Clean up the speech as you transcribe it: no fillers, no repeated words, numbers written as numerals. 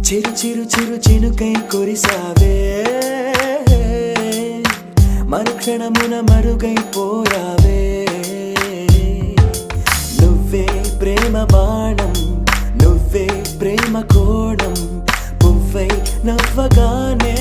చిరు చిరు చిరు చినుకై కురిసావే మరుక్షణమున మరుగైపోయావే నువ్వే ప్రేమ బాణం నువ్వే ప్రేమ కోణం పువ్వై నవ్వగానే